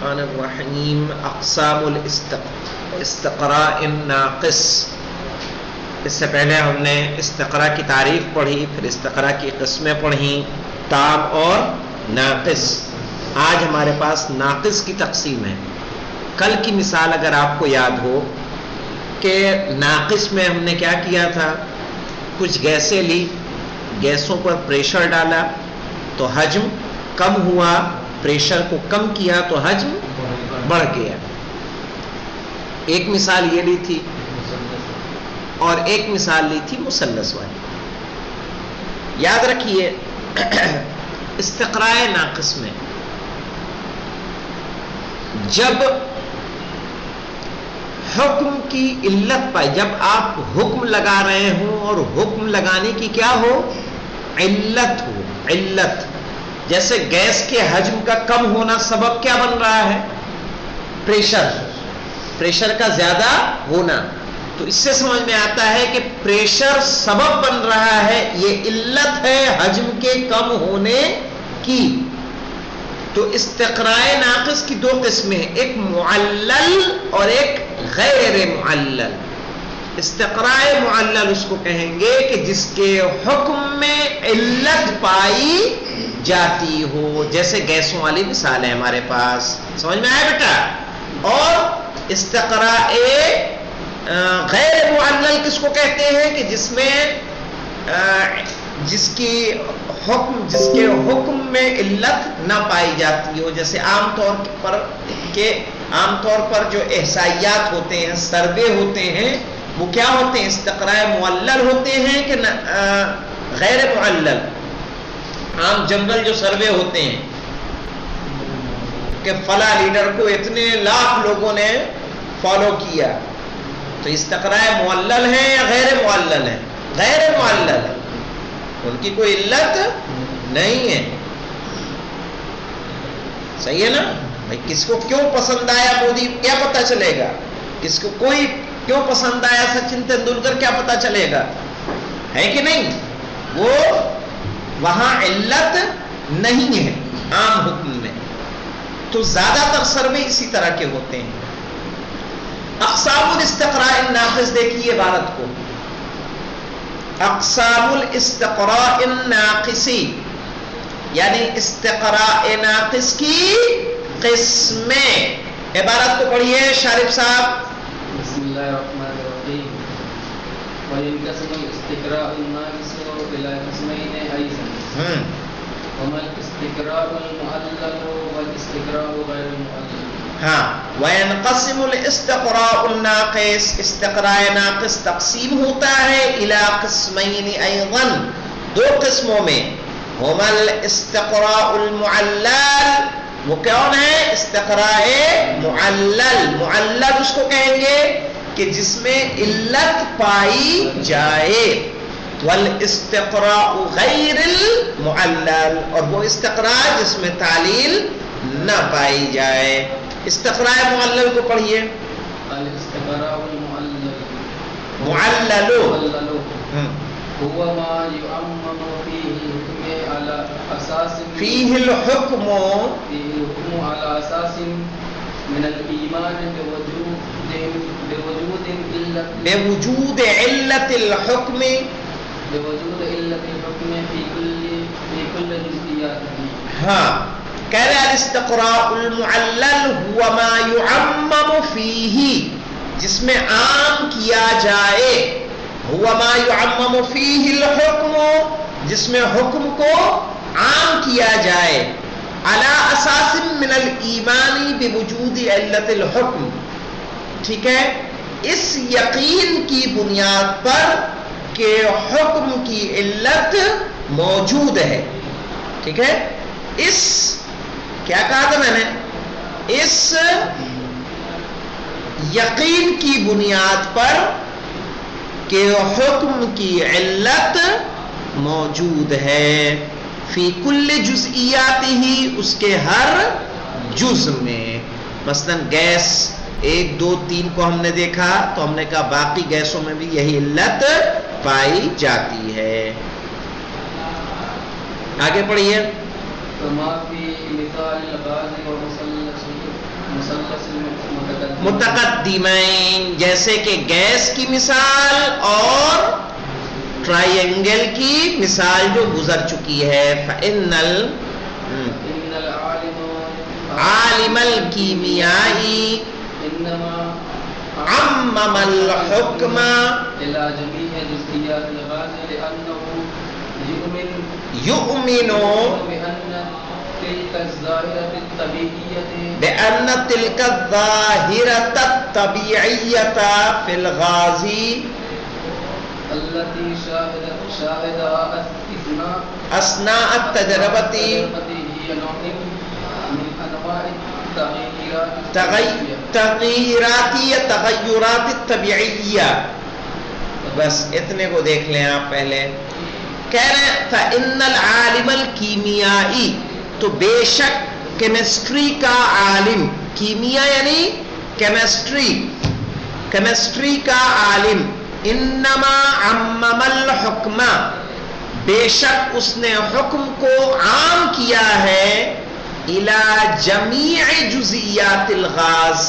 الرحمن الرحیم. اقسام الاستقراء الناقص. اس سے پہلے ہم نے استقراء کی تعریف پڑھی، پھر استقراء کی قسمیں پڑھیں، تام اور ناقص. آج ہمارے پاس ناقص کی تقسیم ہے. کل کی مثال اگر آپ کو یاد ہو کہ ناقص میں ہم نے کیا کیا تھا، کچھ گیسیں لی، گیسوں پر پریشر ڈالا تو حجم کم ہوا، پریشر کو کم کیا تو حجم بڑھ گیا. ایک مثال یہ لی تھی اور ایک مثال لی تھی مثلث والی. یاد رکھیے استقراء ناقص میں جب حکم کی علت پائے، جب آپ حکم لگا رہے ہوں اور حکم لگانے کی کیا ہو، علت ہو. علت جیسے گیس کے حجم کا کم ہونا سبب کیا بن رہا ہے، پریشر، پریشر کا زیادہ ہونا. تو اس سے سمجھ میں آتا ہے کہ پریشر سبب بن رہا ہے، یہ علت ہے حجم کے کم ہونے کی. تو استقراء ناقص کی دو قسمیں ہیں، ایک معلل اور ایک غیر معلل. استقراء معلل اس کو کہیں گے کہ جس کے حکم میں علت پائی جاتی ہو، جیسے گیسوں والی مثال ہے ہمارے پاس. سمجھ میں آیا بیٹا؟ اور استقراء غیر معلل کس کو کہتے ہیں کہ جس میں جس کے حکم میں علت نہ پائی جاتی ہو. جیسے عام طور پر جو احصائیات ہوتے ہیں، سروے ہوتے ہیں، وہ کیا ہوتے ہیں، استقراء معلل ہوتے ہیں کہ غیر معلل. عام جنرل جو سروے ہوتے ہیں کہ فلاں لیڈر کو اتنے لاکھ لوگوں نے فالو کیا، تو استقراء معلل ہے یا غیر معلل ہے؟ غیر معلل ہے، ان کی کوئی علت نہیں ہے. صحیح ہے نا بھائی؟ کس کو کیوں پسند آیا مودی کیا پتا چلے گا، کس کو کوئی کیوں پسند آیا سچن تندولکر کیا پتا چلے گا، ہے کہ نہیں؟ وہ وہاں علت نہیں ہے عام حکم میں. تو زیادہ تر سروے اسی طرح کے ہوتے ہیں. اقسام الاستقراء الناقص دیکھیے عبارت کو، اقسام الاستقراء الناقصی یعنی استقراء ناقص کی قسمیں. عبارت کو پڑھیے شارف صاحب. بسم اللہ الرحمن الرحیم. وَيَنْقَسِمُ الْإِسْتِقْرَاءُ النَّاقِصُ إِلَىٰ قِسْمَيْنِ أَيْضًا وَمَا الْإِسْتِقْرَاءُ الْمُعَلَّلُ وَالْإِسْتِقْرَاءُ غَيْرُ الْمُعَلَّلِ. ہاں، وَيَنْقَسِمُ الْإِسْتِقْرَاءُ النَّاقِص، استقراء ناقص تقسیم ہوتا ہے إِلَىٰ قِسْمَيْنِ أَيْضًا، دو قسموں میں. هُمَا الْإِسْتِقْرَاءُ الْمُعَلَّلُ، وہ کون ہے؟ استقراء معلل. معلل اس کو کہیں گے کہ جس میں علت پائی جائے. والاستقراء غیر المعلل، اور وہ استقراء جس میں تعلیل نہ پائی جائے. استقراء معلل کو پڑھیے. الاستقراء المعلل معلل هو ما يعمم فيه الحكم على أساس فيه الحكم على أساس من الإيمان بوجود علة الحكم في كل جزئياته. ہاں، کہہ رہے الاستقراء المعلل هو ما يعمم فيه، جس میں عام کیا جائے، هو ما يعمم فيه الحكم، جس میں حکم کو عام کیا جائے، على اساس من الایمان بوجود علت الحکم. ٹھیک ہے، اس یقین کی بنیاد پر کہ حکم کی علت موجود ہے. ٹھیک ہے، اس کیا کہا تھا میں نے، اس یقین کی بنیاد پر کہ حکم کی علت موجود ہے، فی کل جزئیات ہی، اس کے ہر جز میں. مثلا گیس 1 2 3 کو ہم نے دیکھا تو ہم نے کہا باقی گیسوں میں بھی یہی علت پائی جاتی ہے. آگے پڑھیے. المثلث المتقدم متقدمین، جیسے کہ گیس کی مثال اور ٹرائنگل کی مثال جو گزر چکی ہے. فإن إن العالم عالم الکیمیائی إنما عمم الحکم إلى جميع جزئيات الغاز لأنه یؤمن بأن تلك الظاهرة الطبيعية بأن تلك الظاهرة الطبيعية في الغاز التي شاهدها أثناء التجربة هي نوع من أنواع تغیرات الطبیعیہ. بس اتنے کو دیکھ لیں آپ پہلے. کہہ رہے ہیں فإن العالم الکیمیائی، تو بے شک کیمسٹری کا عالم، کیمیا یعنی کیمسٹری کا عالم، انما عمم الحکم، بے شک اس نے حکم کو عام کیا ہے الی جمیع جزئیات الغاز،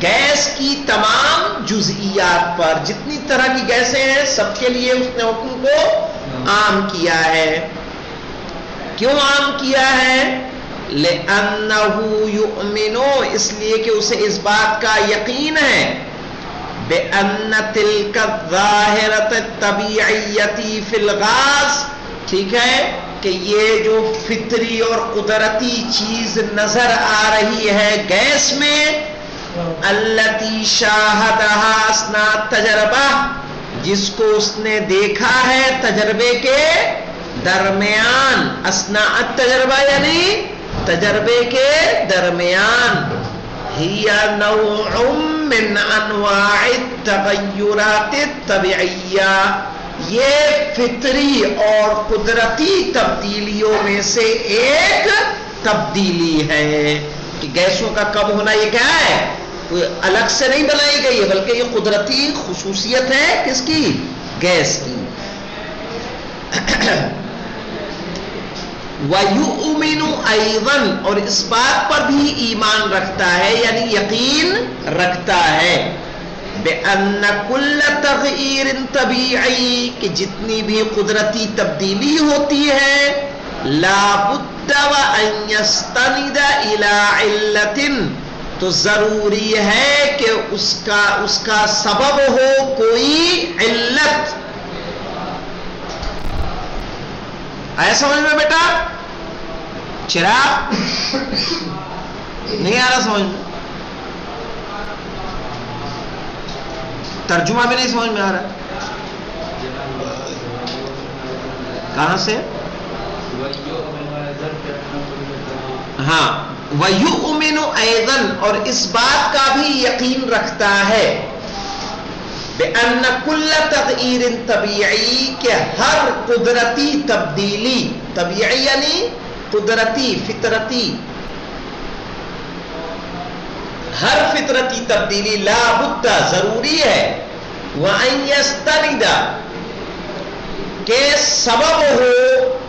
گیس کی تمام جزئیات پر، جتنی طرح کی گیسیں ہیں سب کے لیے اس نے حکم کو عام کیا ہے. کیوں عام کیا ہے؟ لِأَنَّهُ يُؤْمِنُ، اس لیے کہ اسے اس بات کا یقین ہے بِأَنَّ تِلْكَ الظَّاهِرَةَ الطَّبِيعِيَّةِ فِي الْغَازِ، ٹھیک ہے کہ یہ جو فطری اور قدرتی چیز نظر آ رہی ہے گیس میں، التی شاہدہا اثناء التجربہ، جس کو اس نے دیکھا ہے تجربے کے درمیان، اثناء التجربہ یعنی تجربے کے درمیان، ہی نوع من انواع التغیرات الطبیعیہ، یہ فطری اور قدرتی تبدیلیوں میں سے ایک تبدیلی ہے. کہ گیسوں کا کم ہونا یہ کیا ہے؟ کوئی الگ سے نہیں بنائی گئی ہے، بلکہ یہ قدرتی خصوصیت ہے کس کی؟ گیس کی. وَيُؤْمِنُ أَيْضًا، اور اس بات پر بھی ایمان رکھتا ہے یعنی یقین رکھتا ہے بِأَنَّ كُلَّ تَغْيِيرٍ طَبِيعِي، کہ جتنی بھی قدرتی تبدیلی ہوتی ہے لَا بُدَّ وَأَن يَسْتَنِدَ إِلَىٰ عِلَّةٍ، تو ضروری ہے کہ اس کا سبب ہو کوئی علت. آیا سمجھ میں بیٹا؟ چراغ نہیں آ رہا سمجھ میں؟ ترجمہ بھی نہیں سمجھ میں آ رہا؟ کہاں سے؟ ہاں، وَيُؤْمِنُ أَيْضًا، اور اس بات کا بھی یقین رکھتا ہے بِأَنَّ كُلَّ تَغْيِيرٍ طَبِيعِي، کہ ہر قدرتی تبدیلی، طبیعی یعنی قدرتی فطرتی، ہر فطرتی تبدیلی لا بد ضروری ہے وَأَن يَسْتَنِدَ، کہ سبب ہو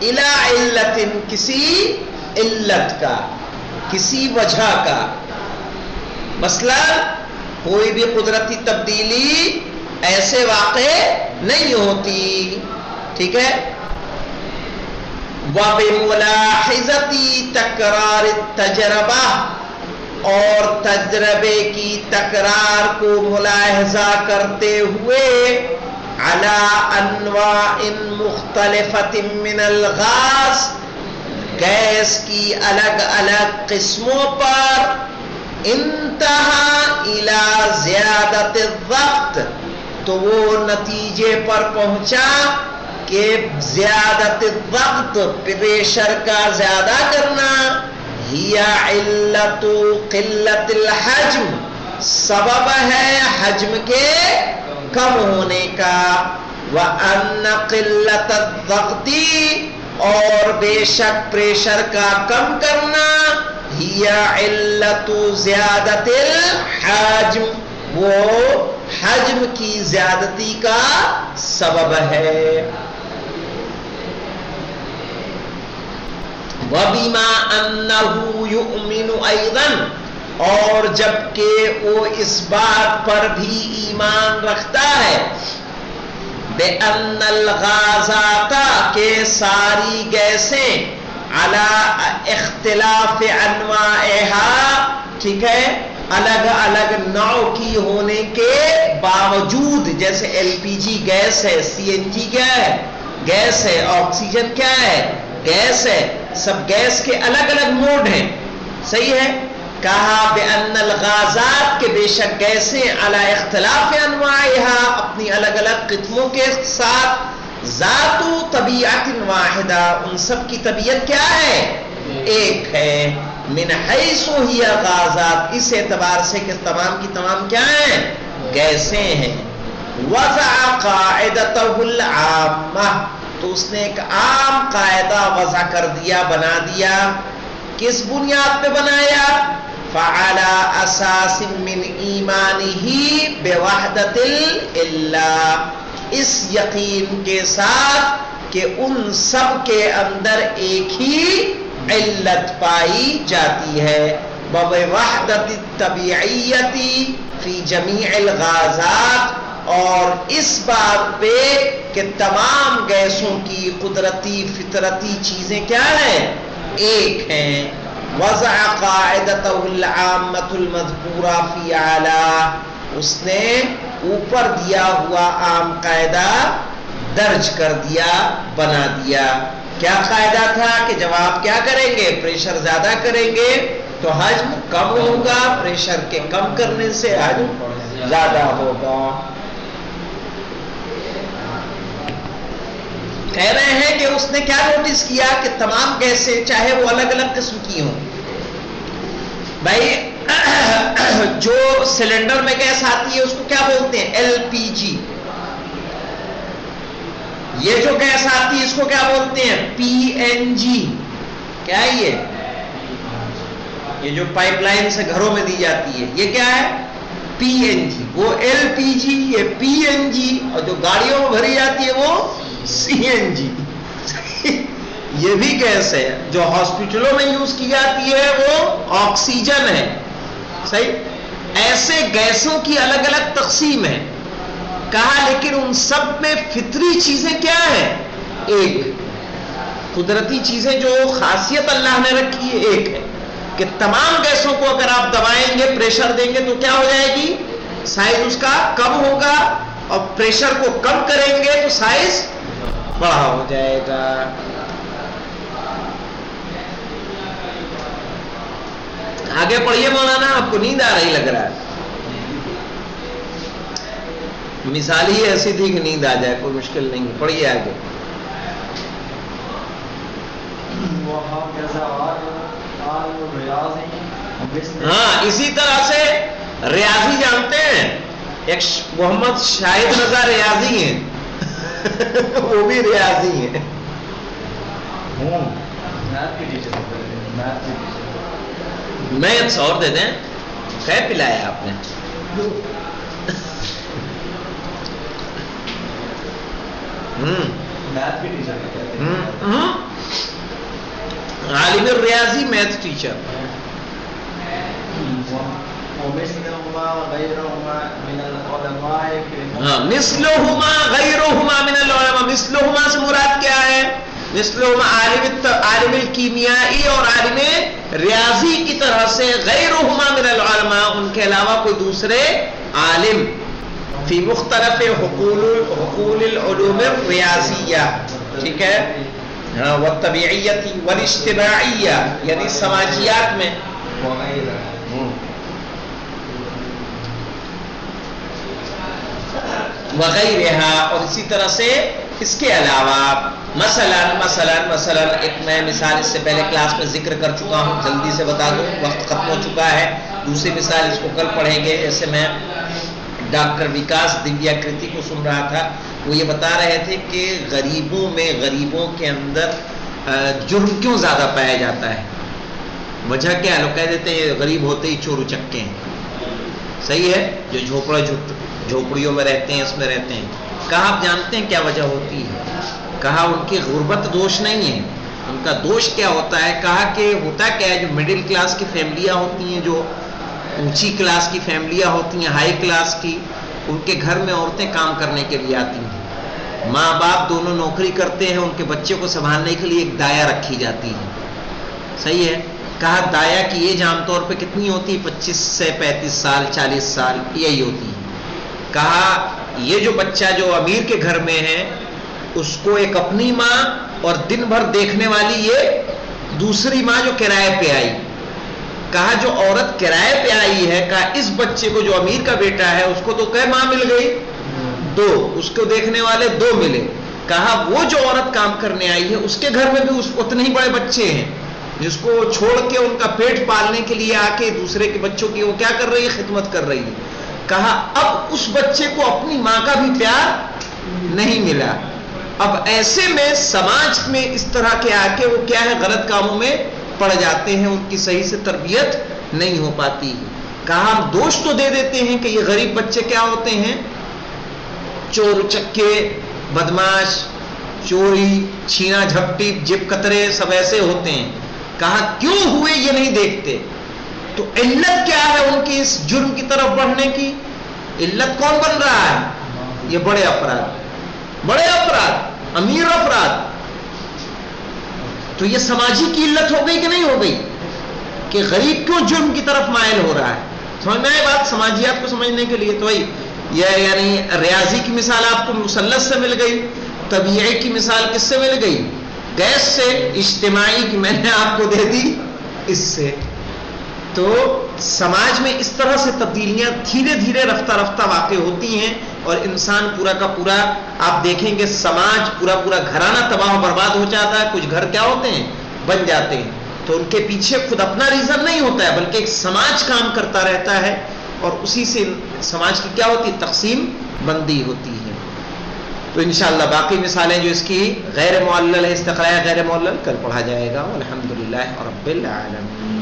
إِلَىٰ عِلَّةٍ، کسی علت کا، کسی وجہ کا. مثلا کوئی بھی قدرتی تبدیلی ایسے واقع نہیں ہوتی، ٹھیک ہے. وَبِمُلَاحِظَةِ تَكْرَارِ التَّجْرِبَةِ، اور تجربے کی تکرار کو ملاحظہ کرتے ہوئے عَلَىٰ أَنْوَاءٍ مُخْتَلِفَةٍ مِّنَ الْغَازِ، گیس کی الگ الگ قسموں پر، انتہا إِلَىٰ زِيَادَةِ الضَّغْطِ، تو وہ نتیجے پر پہنچا کہ زیادت الضغط، پریشر کا زیادہ کرنا، ہی علت قلت الحجم، سبب ہے حجم کے کم ہونے کا. وَأَنَّ قِلَّةَ الضَّغْطِ، اور بے شک پریشر کا کم کرنا، ہی علت زیادت الحجم، وہ حجم کی زیادتی کا سبب ہے. وَبِمَا أَنَّهُ يُؤْمِنُ أَيْضًا، اور جبکہ وہ اس بات پر بھی ایمان رکھتا ہے بِأَنَّ الْغَازَاتَ، کہ ساری گیسیں علی اختلاف انواعها، ٹھیک ہے، الگ الگ نوع کی ہونے کے باوجود، جیسے ایل پی جی گیس ہے، سی این جی کیا ہے، گیس ہے، آکسیجن کیا ہے، گیس ہے، سب گیس کے الگ الگ موڈ ہیں، صحیح ہے. کہا بأن الغازات، کہ بے شک گیسیں علی اختلاف انواعها، اپنی الگ الگ قسموں کے ساتھ، ذات طبیعت واحدہ، ان سب کی طبیعت کیا ہے، ایک ہے. من حیث ہی غازات، اس اعتبار سے کہ تمام کی تمام کیا ہیں، گیسیں ہیں. وضع قاعدتہ العامہ، تو اس نے ایک عام قاعدہ وضع کر دیا، بنا دیا. کس بنیاد پہ بنایا؟ فعلی اساس من ایمانہ بوحدۃ الالہ، اس یقین کے ساتھ کہ ان سب کے اندر ایک ہی علت پائی جاتی ہے. بوحدۃ الطبیعیۃ فی جمیع الغازات، اور اس بات پہ کہ تمام گیسوں کی قدرتی فطرتی چیزیں کیا ہیں، ایک ہیں. وضع قاعدتہ العامۃ المذکورہ فی اعلی، اس نے اوپر دیا ہوا عام قاعدہ درج کر دیا، بنا دیا. کیا قاعدہ تھا کہ جب آپ کیا کریں گے، پریشر زیادہ کریں گے تو حجم کم ہوگا، پریشر کے کم کرنے سے حجم زیادہ ہوگا. کہہ رہے ہیں کہ اس نے کیا نوٹس کیا کہ تمام گیسیں چاہے وہ الگ الگ قسم کی ہوں، بھائی جو سلنڈر میں گیس آتی ہے اس کو کیا بولتے ہیں، ایل پی جی. یہ جو گیس آتی ہے اس کو کیا بولتے ہیں، پی این جی. کیا ہے یہ جو پائپ لائن سے گھروں میں دی جاتی ہے، یہ کیا ہے، پی این جی. وہ ایل پی جی، یہ پی این جی. اور جو گاڑیوں میں بھری جاتی ہے وہ سی این جی. یہ بھی گیس ہے. جو ہاسپٹلوں میں یوز کی جاتی ہے وہ آکسیجن ہے. صحیح. ایسے گیسوں کی الگ الگ تقسیم ہے. کہا لیکن ان سب میں فطری چیزیں کیا ہیں، ایک. قدرتی چیزیں جو خاصیت اللہ نے رکھی ہے ایک ہے، کہ تمام گیسوں کو اگر آپ دبائیں گے، پریشر دیں گے تو کیا ہو جائے گی، سائز اس کا کم ہوگا، اور پریشر کو کم کریں گے تو سائز بڑا ہو جائے گا. آگے پڑھیے مولانا، آپ کو نیند آ رہی لگ رہا ہے. مثال ہی ایسی تھی کہ نیند آ جائے، کوئی مشکل نہیں. پڑھیے آگے. ہاں اسی طرح سے ریاضی جانتے ہیں، ایک محمد شاہد رضا ریاضی ہیں وہ بھی ریاضی ہیں. میتھس اور دے دیں، کہہ پلایا آپ نے. عالم الریاضی میتھ ٹیچر. مثلہما غیرہما من العلماء. مثلہما سے مراد کیا ہے، مثلہما عالم الکیمیائی اور عالم ریاضی کی طرح سے، غیرہما من العلماء ان کے علاوہ کوئی دوسرے عالم، فی مختلف حقول العلوم الریاضیہ. ٹھیک ہے. ہاں والطبیعیت والاجتماعیہ، یعنی سماجیات میں. وغیرہ، اور اسی طرح سے اس کے علاوہ. مثلا ایک میں مثال اس سے پہلے کلاس میں ذکر کر چکا ہوں، جلدی سے بتا دوں، وقت ختم ہو چکا ہے. دوسری مثال اس کو کل پڑھیں گے. ایسے میں ڈاکٹر وکاس دیویا کرتی کو سن رہا تھا، وہ یہ بتا رہے تھے کہ غریبوں کے اندر جرم کیوں زیادہ پایا جاتا ہے. وجہ کیا ہے، لوگ کہہ دیتے ہیں غریب ہوتے ہی چور اچکے ہیں. صحیح ہے. جو جھوپڑیوں میں رہتے ہیں، اس میں رہتے ہیں. کہا آپ جانتے ہیں کیا وجہ ہوتی ہے؟ کہا ان کی غربت دوش نہیں ہے، ان کا دوش کیا ہوتا ہے؟ کہا کہ ہوتا کیا ہے، جو مڈل کلاس کی فیملیاں ہوتی ہیں، جو اونچی کلاس کی فیملیاں ہوتی ہیں، ہائی کلاس کی، ان کے گھر میں عورتیں کام کرنے کے لیے آتی ہیں، ماں باپ دونوں نوکری کرتے ہیں، ان کے بچے کو سنبھالنے کے لیے ایک دایا رکھی جاتی ہے، صحیح ہے؟ کہا دایا کی ایج عام طور پہ کتنی ہوتی ہے؟ 25 سے 35 سال 40 سال یہی ہوتی ہے۔ کہا یہ جو بچہ جو امیر کے گھر میں ہے، اس کو ایک اپنی ماں اور دن بھر دیکھنے والی یہ دوسری ماں جو کرائے پہ آئی۔ کہا جو عورت کرائے پہ آئی ہے، کہا اس بچے کو جو امیر کا بیٹا ہے اس کو تو کئی ماں مل گئی؟ 2، اس کو دیکھنے والے 2 ملے۔ کہا وہ جو عورت کام کرنے آئی ہے اس کے گھر میں بھی اتنے ہی بڑے بچے ہیں، جس کو چھوڑ کے ان کا پیٹ پالنے کے لیے آ کے دوسرے کے بچوں کی وہ کیا کر رہی ہے؟ خدمت کر رہی ہے۔ کہا اب اس بچے کو اپنی ماں کا بھی پیار نہیں ملا۔ اب ایسے میں سماج میں اس طرح کے آ کے وہ کیا ہے؟ غلط کاموں میں پڑ جاتے ہیں، ان کی صحیح سے تربیت نہیں ہو پاتی۔ کہا ہم دوش تو دے دیتے ہیں کہ یہ غریب بچے کیا ہوتے ہیں؟ چور چکے، بدماش، چوری، چھینا جھپٹی، جیب کترے، سب ایسے ہوتے ہیں۔ کہا کیوں ہوئے یہ نہیں دیکھتے؟ تو علت کیا ہے ان کی اس جرم کی طرف بڑھنے کی؟ علت کون بن رہا ہے؟ یہ بڑے افراد، امیر افراد۔ تو یہ سماجی کی علت ہو گئی کہ نہیں ہو گئی کہ غریب کیوں جرم کی طرف مائل ہو رہا ہے؟ سمجھ میں آئی بات؟ سماجیات کو سمجھنے کے لیے تو بھائی یہ یعنی ریاضی کی مثال آپ کو مثلث سے مل گئی، طبیعی کی مثال کس سے مل گئی؟ گیس سے، اجتماعی کی میں نے آپ کو دے دی اس سے۔ تو سماج میں اس طرح سے تبدیلیاں دھیرے دھیرے رفتہ رفتہ واقع ہوتی ہیں، اور انسان پورا کا پورا آپ دیکھیں گے سماج پورا گھرانہ تباہ و برباد ہو جاتا ہے۔ کچھ گھر کیا ہوتے ہیں؟ بن جاتے ہیں۔ تو ان کے پیچھے خود اپنا ریزن نہیں ہوتا ہے، بلکہ ایک سماج کام کرتا رہتا ہے، اور اسی سے سماج کی کیا ہوتی ہے؟ تقسیم بندی ہوتی ہے۔ تو انشاءاللہ باقی مثالیں جو اس کی غیر معلل ہے، استقراء غیر معلل، کل پڑھا جائے گا۔ والحمدللہ رب العالمین۔